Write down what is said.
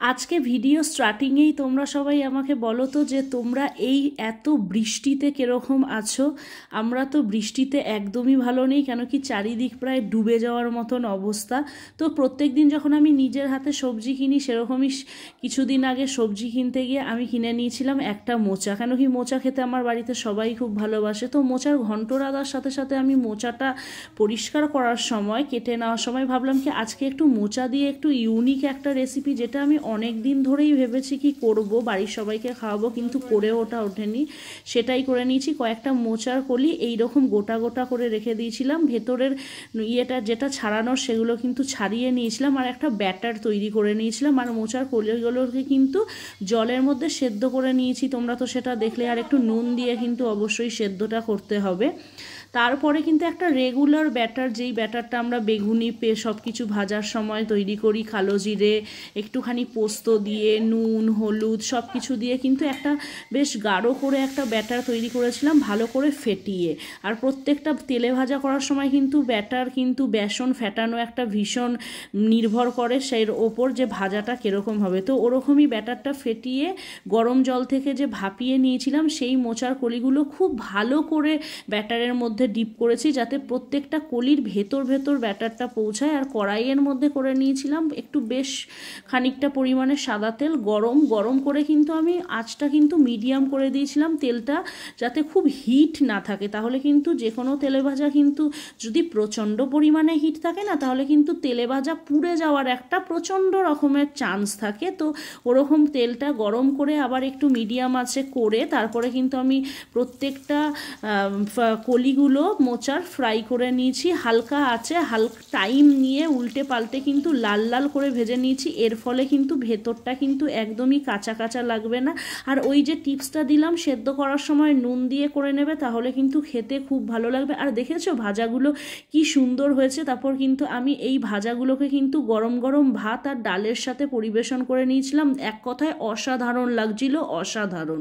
আজকে ভিডিও স্টার্টিংয়েই তোমরা সবাই আমাকে বলো তো যে তোমরা এই এত বৃষ্টিতে কীরকম আছো। আমরা তো বৃষ্টিতে একদমই ভালো নেই, কেন কি চারিদিক প্রায় ডুবে যাওয়ার মতন অবস্থা। তো প্রত্যেক দিন যখন আমি নিজের হাতে সবজি কিনি, সেরকমই কিছুদিন আগে সবজি কিনতে গিয়ে আমি কিনে নিয়েছিলাম একটা মোচা, কেন কি মোচা খেতে আমার বাড়িতে সবাই খুব ভালোবাসে। তো মোচার ঘন্ট রাঁধার সাথে সাথে আমি মোচাটা পরিষ্কার করার সময়, কেটে নেওয়ার সময় ভাবলাম কি আজকে একটু মোচা দিয়ে একটু ইউনিক একটা রেসিপি, যেটা আমি অনেক দিন ধরেই ভেবেছি কি করব, বাড়ির সবাইকে খাওয়াবো, কিন্তু করে ওঠেনি, সেটাই করে নিয়েছি। কয়েকটা মোচার কলি এইরকম গোটা গোটা করে রেখে দিয়েছিলাম, ভেতরের ইয়েটা যেটা ছাড়ানোর সেগুলো কিন্তু ছাড়িয়ে নিয়েছিলাম, আর একটা ব্যাটার তৈরি করে নিয়েছিলাম। আর মোচার কলিগুলোকে কিন্তু জলের মধ্যে সেদ্ধ করে নিয়েছি, তোমরা তো সেটা দেখলে। আর একটু নুন দিয়ে কিন্তু অবশ্যই সেদ্ধটা করতে হবে। তারপরে কিন্তু একটা রেগুলার ব্যাটার, যেই ব্যাটারটা আমরা বেগুনি সব কিছু ভাজার সময় তৈরি করি, কালো জিরে, একটুখানি পোস্ত দিয়ে, নুন, হলুদ সব কিছু দিয়ে কিন্তু একটা বেশ গাঢ় করে একটা ব্যাটার তৈরি করেছিলাম, ভালো করে ফেটিয়ে। আর প্রত্যেকটা তেলে ভাজা করার সময় কিন্তু ব্যাটার কিন্তু বেসন ফেটানো একটা ভীষণ নির্ভর করে সেই ওপর যে ভাজাটা কীরকম হবে। তো ওরকমই ব্যাটারটা ফেটিয়ে গরম জল থেকে যে ভাপিয়ে নিয়েছিলাম, সেই মোচার কলিগুলো খুব ভালো করে ব্যাটারের মধ্যে ডিপ করেছি, যাতে প্রত্যেকটা কলির ভেতর ভেতর ব্যাটারটা পৌঁছায়। আর কড়াইয়ের মধ্যে করে নিয়েছিলাম একটু বেশ খানিকটা পরিমাণে সাদা তেল, গরম করে কিন্তু আমি আঁচটা কিন্তু মিডিয়াম করে দিয়েছিলাম, তেলটা যাতে খুব হিট না থাকে। তাহলে কিন্তু যে কোনো তেলে ভাজা কিন্তু যদি প্রচণ্ড পরিমাণে হিট থাকে না, তাহলে কিন্তু তেলে ভাজা পুড়ে যাওয়ার একটা প্রচণ্ড রকমের চান্স থাকে। তো ওরকম তেলটা গরম করে আবার একটু মিডিয়াম আঁচে করে তারপরে কিন্তু আমি প্রত্যেকটা কলিগুলো মোচার ফ্রাই করে নিয়েছি হালকা আছে, হালকা টাইম নিয়ে উল্টে পাল্টে কিন্তু লাল লাল করে ভেজে নিয়েছি। এর ফলে কিন্তু ভেতরটা কিন্তু একদমই কাঁচা কাঁচা লাগবে না। আর ওই যে টিপসটা দিলাম, সেদ্ধ করার সময় নুন দিয়ে করে নেবে, তাহলে কিন্তু খেতে খুব ভালো লাগবে। আর দেখেছো ভাজাগুলো কি সুন্দর হয়েছে। তারপর কিন্তু আমি এই ভাজাগুলোকে কিন্তু গরম গরম ভাত আর ডালের সাথে পরিবেশন করে নিয়েছিলাম। এক কথায় অসাধারণ লাগছিল, অসাধারণ।